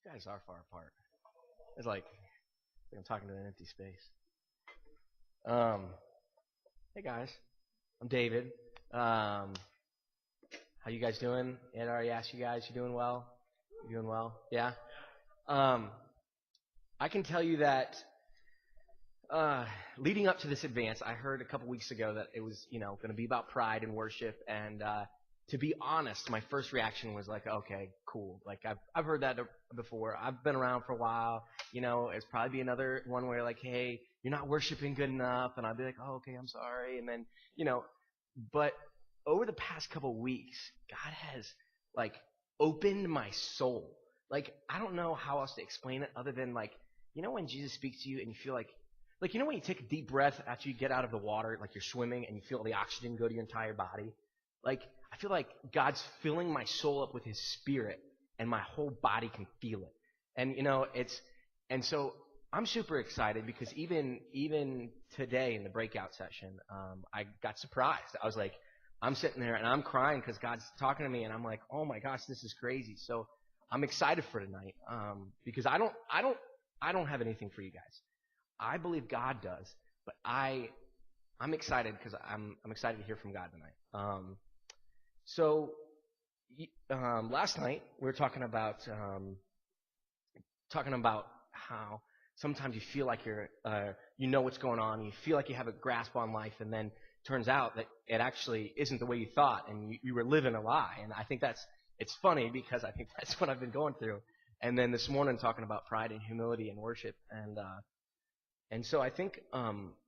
You guys are far apart. It's like I'm talking to an empty space. Um, hey guys, I'm David. How you guys doing? Ed already asked you guys. You doing well? You doing well? Yeah. I can tell you that leading up to this advance, I heard a couple weeks ago that it was, going to be about pride and worship. And to be honest, my first reaction was like, okay, cool. Like I've heard that before. I've been around for a while. It's probably be another one where like, hey, you're not worshiping good enough, and I'd be like, oh, okay, I'm sorry. And then, but over the past couple of weeks, God has like opened my soul. Like I don't know how else to explain it other than like, when Jesus speaks to you and you feel like when you take a deep breath after you get out of the water, like you're swimming and you feel the oxygen go to your entire body. Like I feel like God's filling my soul up with His Spirit, and my whole body can feel it. And so I'm super excited because even today in the breakout session, I got surprised. I was like, I'm sitting there and I'm crying because God's talking to me, and I'm like, oh my gosh, this is crazy. So I'm excited for tonight because I don't have anything for you guys. I believe God does, but I'm excited because I'm excited to hear from God tonight. So last night we were talking about how sometimes you feel like you know what's going on, you feel like you have a grasp on life, and then turns out that it actually isn't the way you thought, and you were living a lie. And I think it's funny because I think that's what I've been going through. And then this morning talking about pride and humility and worship, and so I think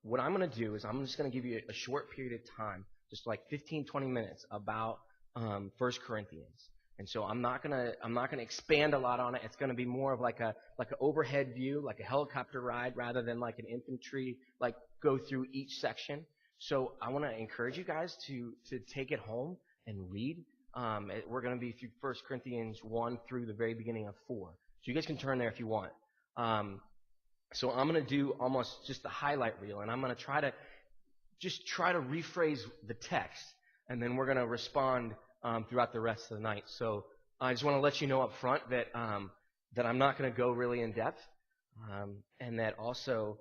what I'm going to do is I'm just going to give you a short period of time, just like 15, 20 minutes about 1 Corinthians. And so I'm not gonna expand a lot on it. It's going to be more of like an overhead view, like a helicopter ride, rather than like an infantry like go through each section. So I want to encourage you guys to take it home and read. We're going to be through 1 Corinthians 1 through the very beginning of 4. So you guys can turn there if you want. So I'm going to do almost just the highlight reel, and I'm going to try to rephrase the text, and then we're going to respond throughout the rest of the night. So I just want to let you know up front that I'm not going to go really in depth, and that also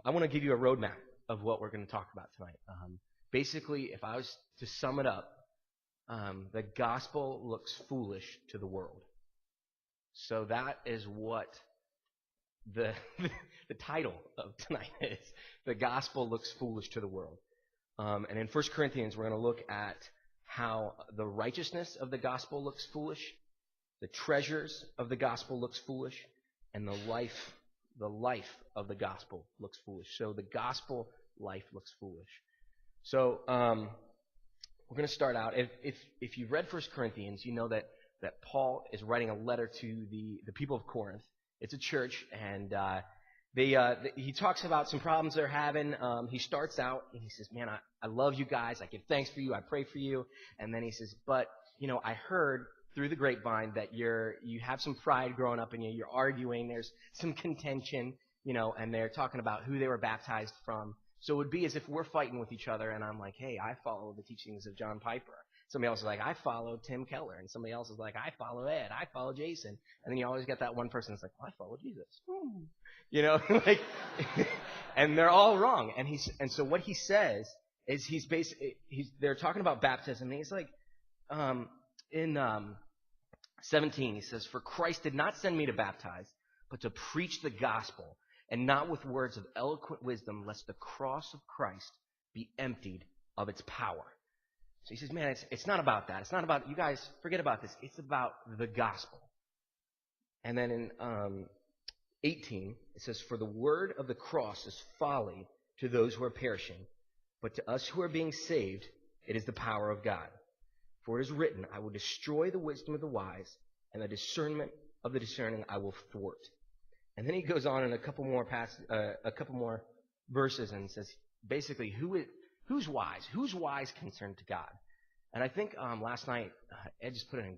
I want to give you a roadmap of what we're going to talk about tonight. Basically, if I was to sum it up, the gospel looks foolish to the world. So that is what the title of tonight is. The gospel looks foolish to the world. And in 1 Corinthians, we're going to look at how the righteousness of the gospel looks foolish, the treasures of the gospel looks foolish, and the life of the gospel looks foolish. So the gospel life looks foolish. So we're going to start out. If you've read 1 Corinthians, you know that Paul is writing a letter to the people of Corinth. It's a church, and he talks about some problems they're having. He starts out and he says, man, I love you guys. I give thanks for you. I pray for you. And then he says, but, I heard through the grapevine that you have some pride growing up in you. You're arguing. There's some contention, and they're talking about who they were baptized from. So it would be as if we're fighting with each other, and I'm like, hey, I follow the teachings of John Piper. Somebody else is like, I follow Tim Keller. And somebody else is like, I follow Ed. I follow Jason. And then you always get that one person that's like, well, I follow Jesus. And they're all wrong. And so what he says is they're talking about baptism. And he's like, in 17, he says, for Christ did not send me to baptize, but to preach the gospel, and not with words of eloquent wisdom, lest the cross of Christ be emptied of its power. So he says, man, it's not about that. It's not about, you guys, forget about this. It's about the gospel. And then in 18, it says, for the word of the cross is folly to those who are perishing, but to us who are being saved, it is the power of God. For it is written, I will destroy the wisdom of the wise, and the discernment of the discerning I will thwart. And then he goes on in a couple more verses and says, basically, who's wise? Who's wise concerned to God? And I think last night, Ed just put in a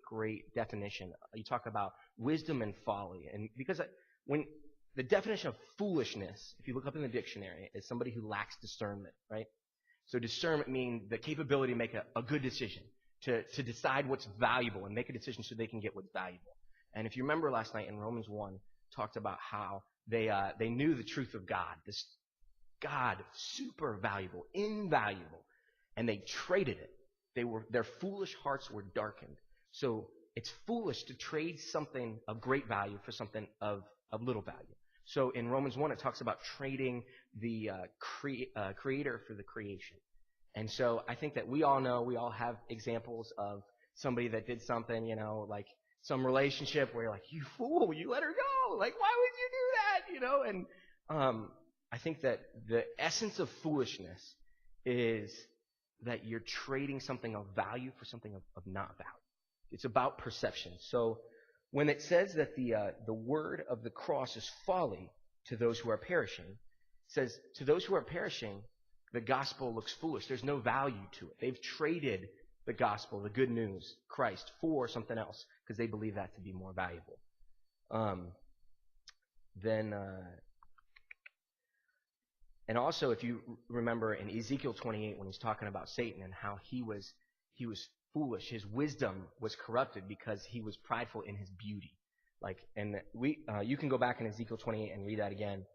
great definition. You talk about wisdom and folly. And because when the definition of foolishness, if you look up in the dictionary, is somebody who lacks discernment, right? So discernment means the capability to make a good decision, to decide what's valuable and make a decision so they can get what's valuable. And if you remember last night in Romans 1, talked about how they knew the truth of God, this God, super valuable, invaluable, and they traded it. Their foolish hearts were darkened. So it's foolish to trade something of great value for something of little value. So in Romans 1, it talks about trading the creator for the creation. And so I think that we all have examples of somebody that did something, like some relationship where you're like, you fool, you let her go. Like, why would you do that? And I think that the essence of foolishness is that you're trading something of value for something of not value. It's about perception. So when it says that the word of the cross is folly to those who are perishing, it says to those who are perishing, the gospel looks foolish. There's no value to it. They've traded the gospel, the good news, Christ, for something else because they believe that to be more valuable. And also, if you remember in Ezekiel 28 when he's talking about Satan and how he was foolish, his wisdom was corrupted because he was prideful in his beauty. You can go back in Ezekiel 28 and read that again.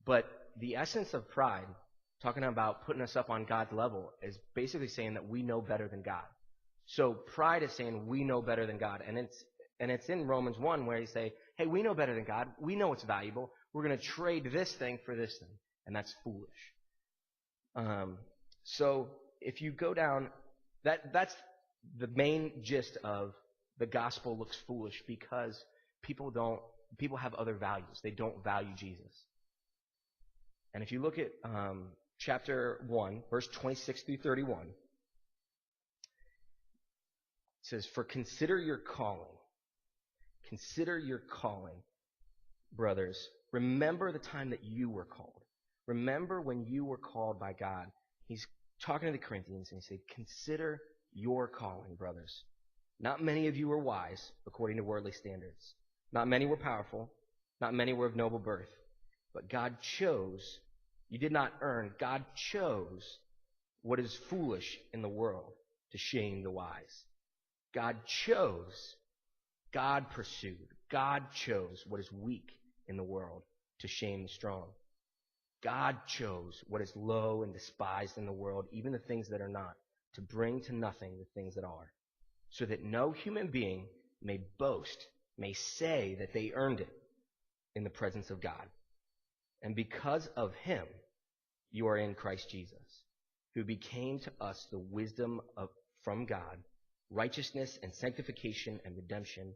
But the essence of pride, talking about putting us up on God's level, is basically saying that we know better than God. So pride is saying we know better than God, and it's in Romans 1 where you say, hey, we know better than God. We know it's valuable. We're going to trade this thing for this thing, and that's foolish. So if you go down, that's the main gist of the gospel looks foolish because people have other values. They don't value Jesus. And if you look at chapter 1, verse 26 through 31, it says, for consider your calling, brothers. Remember the time that you were called. Remember when you were called by God. He's talking to the Corinthians and he said, consider your calling, brothers. Not many of you were wise according to worldly standards. Not many were powerful. Not many were of noble birth. But God chose, you did not earn, God chose what is foolish in the world to shame the wise. God chose, God pursued, God chose what is weak in the world to shame the strong. God chose what is low and despised in the world, even the things that are not, to bring to nothing the things that are, so that no human being may boast, may say that they earned it in the presence of God. And because of him, you are in Christ Jesus, who became to us the wisdom from God, righteousness and sanctification and redemption,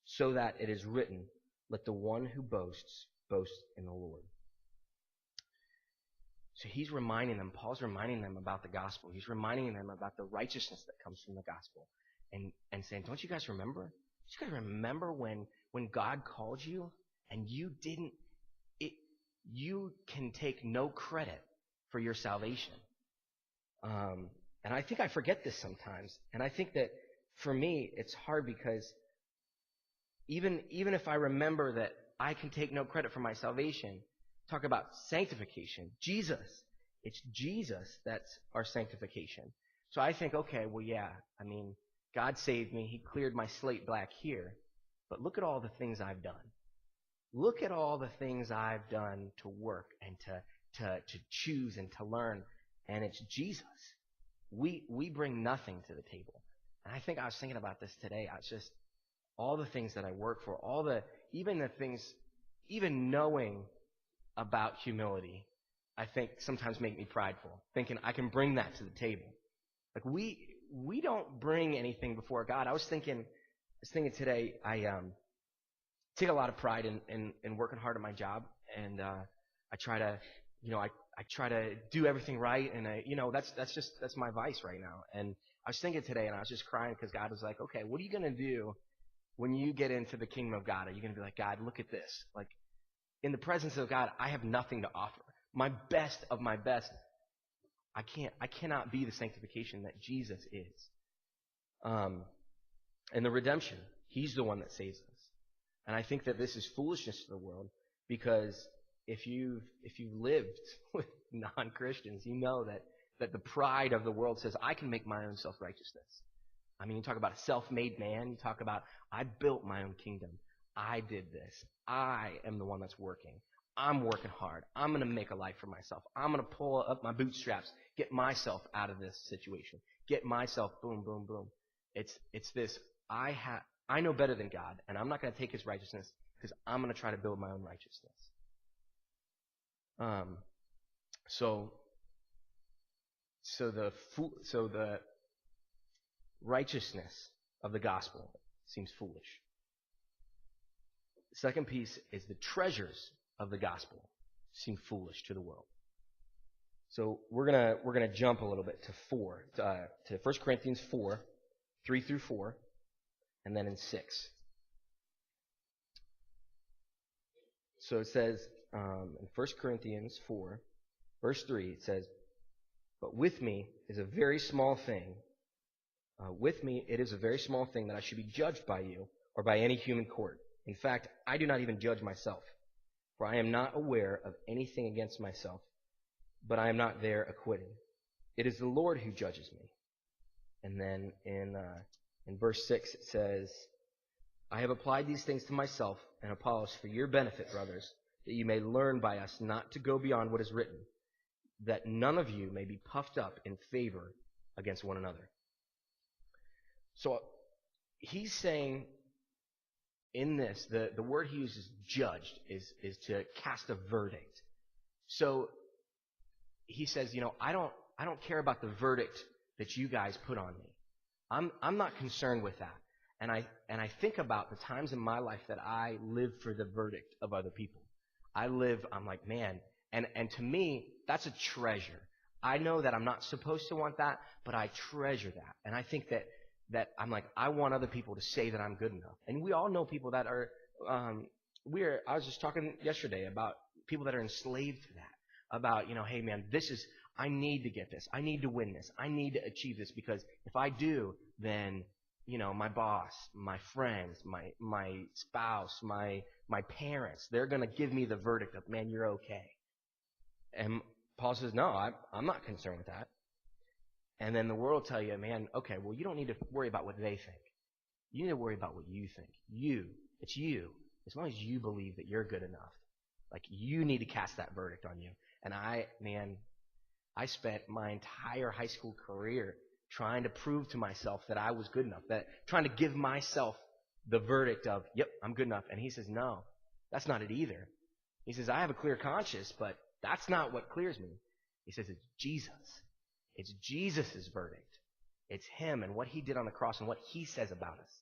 so that it is written, let the one who boasts, boast in the Lord. So he's reminding them, Paul's reminding them about the gospel. He's reminding them about the righteousness that comes from the gospel. And saying, don't you guys remember? Don't you guys remember when God called you and you didn't, you can take no credit for your salvation. And I think I forget this sometimes. And I think that for me, it's hard because even if I remember that I can take no credit for my salvation, talk about sanctification. It's Jesus that's our sanctification. So I think, okay, well, yeah, God saved me. He cleared my slate black here. But look at all the things I've done. Look at all the things I've done to work and to choose and to learn. And it's Jesus. We bring nothing to the table. And I think I was thinking about this today. I was just, all the things that I work for, even knowing about humility, I think sometimes make me prideful, thinking I can bring that to the table. Like we don't bring anything before God. I was thinking today, I take a lot of pride in working hard at my job, and I try to, I try to do everything right, and that's my vice right now. And I was thinking today, and I was just crying because God was like, okay, what are you going to do when you get into the kingdom of God? Are you going to be like, God, look at this? Like, in the presence of God, I have nothing to offer. My best of my best, I cannot be the sanctification that Jesus is. And the redemption, he's the one that saves us. And I think that this is foolishness to the world, because if you've lived with non-Christians, you know that the pride of the world says, I can make my own self-righteousness. You talk about a self-made man. You talk about, I built my own kingdom. I did this. I am the one that's working. I'm working hard. I'm going to make a life for myself. I'm going to pull up my bootstraps, get myself out of this situation, get myself boom, boom, boom. It's this. I know better than God, and I'm not going to take His righteousness because I'm going to try to build my own righteousness. So the righteousness of the gospel seems foolish. The second piece is the treasures of the gospel seem foolish to the world. So we're gonna jump a little bit to 1 Corinthians 4, 3 through 4, and then in 6. So it says in 1 Corinthians 4, verse 3, it says, "But with me is a very small thing. With me it is a very small thing that I should be judged by you or by any human court. In fact, I do not even judge myself, for I am not aware of anything against myself, but I am not there acquitted. It is the Lord who judges me." And then in verse 6 it says, "I have applied these things to myself and Apollos for your benefit, brothers, that you may learn by us not to go beyond what is written, that none of you may be puffed up in favor against one another." So he's saying in this, the word he uses, judged, is to cast a verdict. So he says, I don't care about the verdict that you guys put on me. I'm not concerned with that. And I think about the times in my life that I live for the verdict of other people. I'm like, man, and to me, that's a treasure. I know that I'm not supposed to want that, but I treasure that. And I think that I'm like, I want other people to say that I'm good enough. And we all know people that are, I was just talking yesterday about people that are enslaved to that. About, hey man, I need to get this. I need to win this. I need to achieve this because if I do, then, my boss, my friends, my spouse, my parents, they're going to give me the verdict of, man, you're okay. And Paul says, no, I'm not concerned with that. And then the world will tell you, man, okay, well, you don't need to worry about what they think. You need to worry about what you think. It's you. As long as you believe that you're good enough. Like, you need to cast that verdict on you. And I spent my entire high school career trying to prove to myself that I was good enough, trying to give myself the verdict of, yep, I'm good enough. And he says, no, that's not it either. He says, I have a clear conscience, but that's not what clears me. He says, it's Jesus. It's Jesus' verdict. It's Him and what He did on the cross and what He says about us.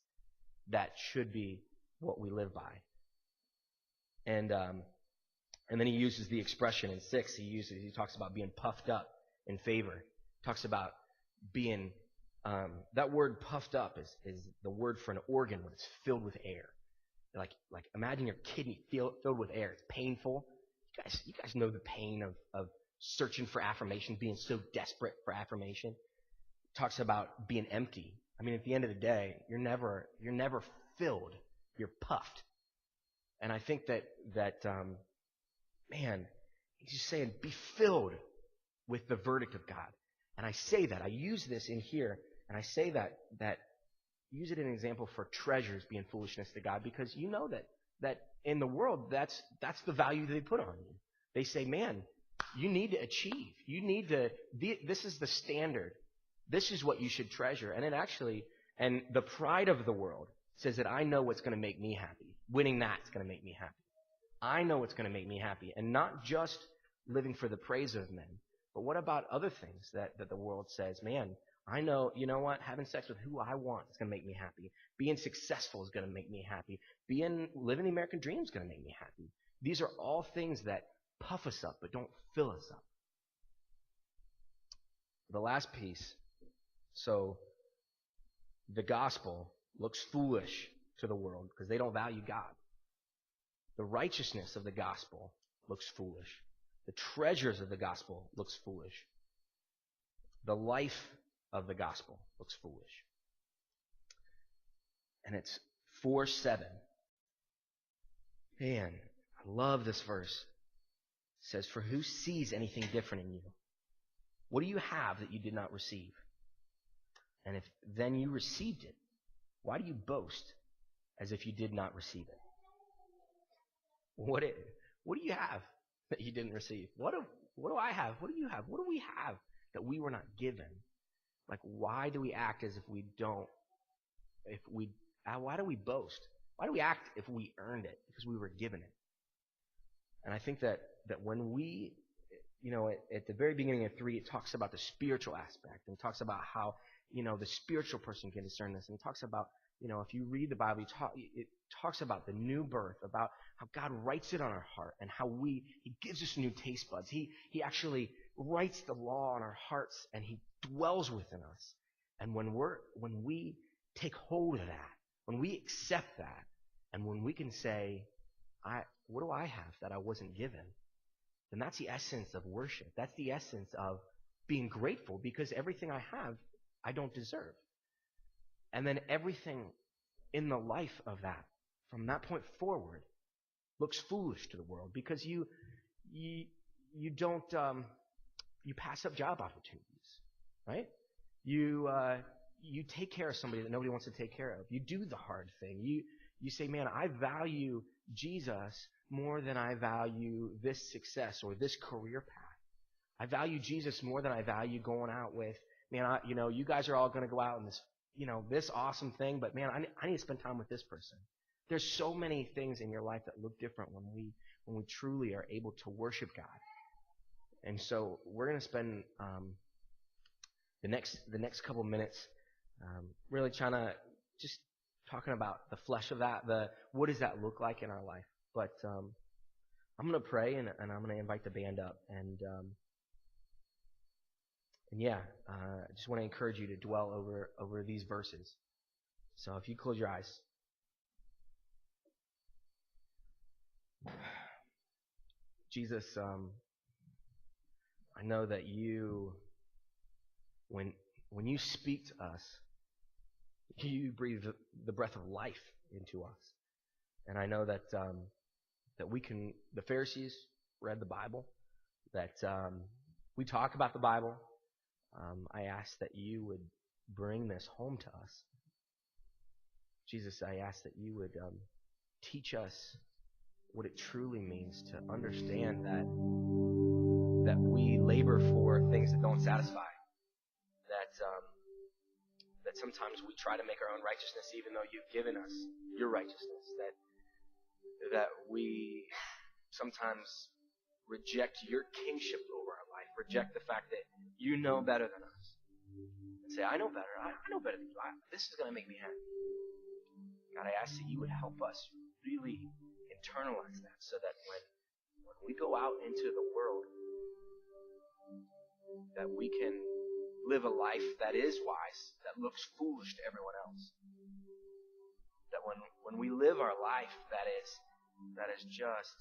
That should be what we live by. And then he uses the expression in 6. He talks about being puffed up in favor. He talks about being, that word puffed up is the word for an organ when it's filled with air. Like imagine your kidney filled with air. It's painful. You guys know the pain of searching for affirmation, being so desperate for affirmation. It talks about being empty. I mean, at the end of the day, you're never filled. You're puffed. And I think that man, he's just saying, be filled with the verdict of God. And I say that. I use this in here, and I say that use it as an example for treasures being foolishness to God, because you know that in the world, that's the value they put on you. They say, man, you need to achieve. You need to, this is the standard. This is what you should treasure. And and the pride of the world says that I know what's going to make me happy. Winning that's going to make me happy. I know what's going to make me happy. And not just living for the praise of men, but what about other things that the world says, man, I know, you know what, having sex with who I want is going to make me happy. Being successful is going to make me happy. Living the American dream is going to make me happy. These are all things that puff us up, but don't fill us up. The last piece, so the gospel looks foolish to the world because they don't value God. The righteousness of the gospel looks foolish. The treasures of the gospel looks foolish. The life of the gospel looks foolish. And it's 4:7. Man, I love this verse. It says, "For who sees anything different in you? What do you have that you did not receive? And if then you received it, why do you boast as if you did not receive it?" What it, what do you have that you didn't receive? What do I have? What do you have? What do we have that we were not given? Like, why do we act as if we don't? If we, why do we boast? Why do we act if we earned it? Because we were given it. And I think that when we, at the very beginning of 3, it talks about the spiritual aspect, and it talks about how, the spiritual person can discern this, and it talks about, if you read the Bible, it talks about the new birth, about how God writes it on our heart, and how He gives us new taste buds. He actually writes the law on our hearts, and He dwells within us. And when we take hold of that, when we accept that, and when we can say, what do I have that I wasn't given? Then that's the essence of worship. That's the essence of being grateful, because everything I have, I don't deserve. And then everything in the life of that, from that point forward, looks foolish to the world, because you don't you pass up job opportunities, right? You take care of somebody that nobody wants to take care of. You do the hard thing. You say, man, I value Jesus more than I value this success or this career path. I value Jesus more than I value going out with, man, you guys are all going to go out in this, this awesome thing, but man, I need to spend time with this person. There's so many things in your life that look different when we truly are able to worship God. And so we're going to spend the next couple minutes really trying to just talking about the flesh of that, what does that look like in our life. But I'm going to pray, and I'm going to invite the band up. And yeah, I just want to encourage you to dwell over these verses. So if you close your eyes. Jesus, I know that you, when you speak to us, you breathe the breath of life into us. And I know that the Pharisees read the Bible, that we talk about the Bible. I ask that you would bring this home to us. Jesus, I ask that you would teach us what it truly means to understand that we labor for things that don't satisfy. That sometimes we try to make our own righteousness, even though you've given us your righteousness. That we sometimes reject your kingship over our life, reject the fact that you know better than us, and say, I know better. I know better than you. This is going to make me happy. God, I ask that you would help us really internalize that, so that when we go out into the world, that we can live a life that is wise, that looks foolish to everyone else. That when we live our life that is just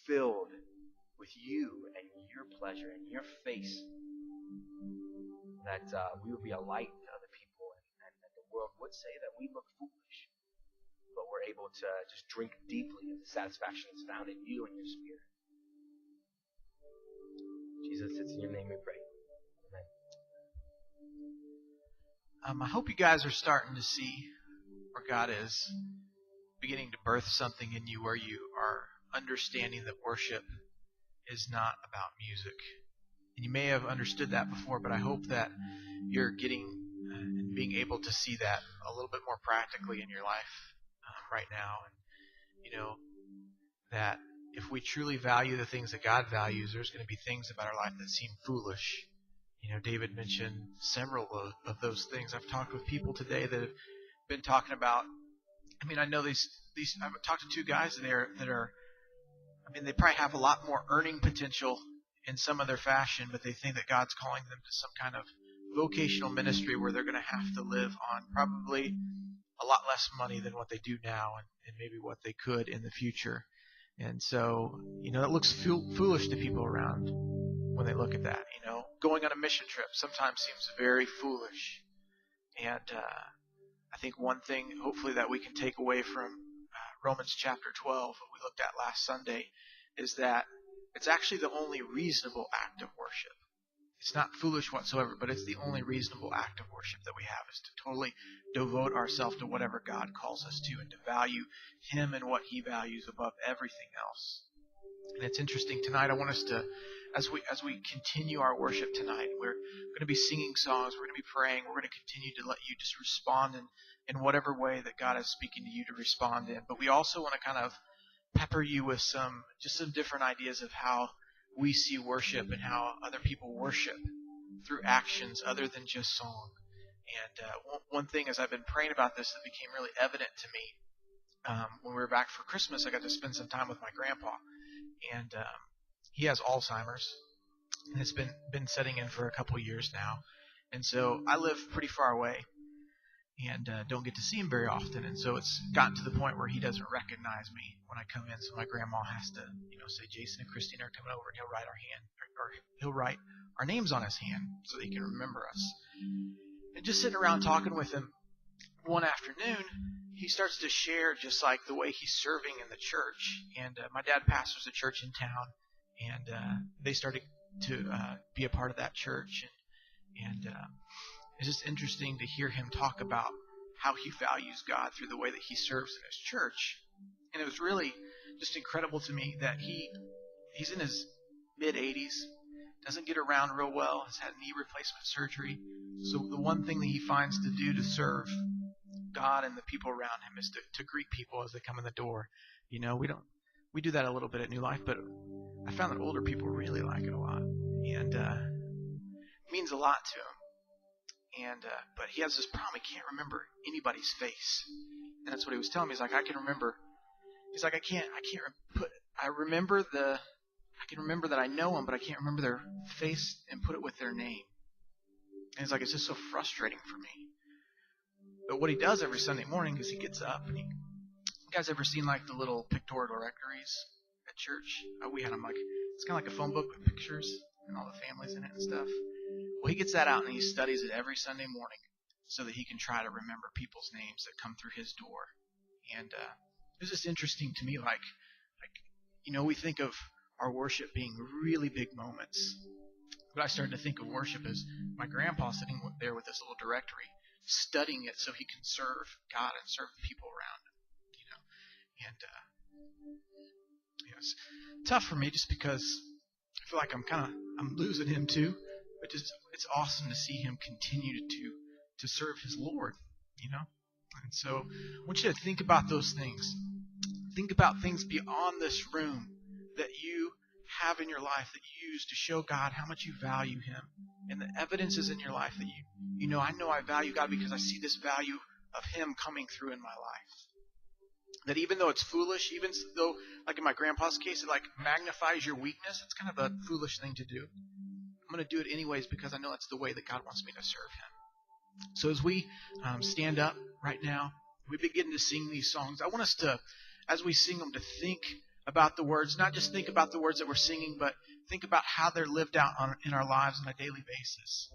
filled with you and your pleasure and your face, that we would be a light to other people, and that the world would say that we look foolish, but we're able to just drink deeply of the satisfaction that's found in you and your Spirit. Jesus, it's in your name we pray. I hope you guys are starting to see where God is beginning to birth something in you, where you are understanding that worship is not about music. And you may have understood that before, but I hope that you're getting and being able to see that a little bit more practically in your life right now. And that if we truly value the things that God values, there's going to be things about our life that seem foolish. David mentioned several of those things. I've talked with people today that have been talking about, I know these I've talked to two guys that are they probably have a lot more earning potential in some of their fashion, but they think that God's calling them to some kind of vocational ministry where they're going to have to live on probably a lot less money than what they do now, and maybe what they could in the future. And so, it looks foolish to people around when they look at that. Going on a mission trip sometimes seems very foolish. And I think one thing, hopefully, that we can take away from Romans chapter 12, that we looked at last Sunday, is that it's actually the only reasonable act of worship. It's not foolish whatsoever, but it's the only reasonable act of worship that we have, is to totally devote ourselves to whatever God calls us to and to value Him and what He values above everything else. And it's interesting tonight. I want us to, as we continue our worship tonight, we're going to be singing songs. We're going to be praying. We're going to continue to let you just respond in whatever way that God is speaking to you to respond in. But we also want to kind of pepper you with some different ideas of how we see worship and how other people worship through actions other than just song. And one thing as I've been praying about this that became really evident to me when we were back for Christmas, I got to spend some time with my grandpa. And he has Alzheimer's, and it's been setting in for a couple years now. And so I live pretty far away and don't get to see him very often. And so it's gotten to the point where he doesn't recognize me when I come in. So my grandma has to, say Jason and Christine are coming over, and he'll write he'll write our names on his hand so that he can remember us. And just sitting around talking with him one afternoon, he starts to share just like the way he's serving in the church. And my dad pastors a church in town, and they started to be a part of that church. And it's just interesting to hear him talk about how he values God through the way that he serves in his church. And it was really just incredible to me that he's in his mid-80s, doesn't get around real well, has had knee replacement surgery. So the one thing that he finds to do to serve God and the people around him is to greet people as they come in the door. We do that a little bit at New Life, but I found that older people really like it a lot, and it means a lot to him. And but he has this problem; he can't remember anybody's face, and that's what he was telling me. He's like, I can remember. He's like, I can remember that I know them, but I can't remember their face and put it with their name. And he's like, it's just so frustrating for me. But what he does every Sunday morning is he gets up and you guys ever seen like the little pictorial directories at church? We had them it's kind of like a phone book with pictures and all the families in it and stuff. Well, he gets that out and he studies it every Sunday morning so that he can try to remember people's names that come through his door. And it was just interesting to me, we think of our worship being really big moments. But I started to think of worship as my grandpa sitting there with this little directory, studying it so he can serve God and serve the people around him, And it's tough for me just because I feel like I'm losing him too. But just it's awesome to see him continue to serve his Lord, And so I want you to think about those things. Think about things beyond this room that you have in your life that you use to show God how much you value Him. And the evidence is in your life that I know I value God because I see this value of Him coming through in my life. That even though it's foolish, even though, like in my grandpa's case, it magnifies your weakness, it's kind of a foolish thing to do. I'm going to do it anyways because I know that's the way that God wants me to serve Him. So as we stand up right now, we begin to sing these songs. I want us to, as we sing them, to think about the words, not just think about the words that we're singing, but think about how they're lived out in our lives on a daily basis.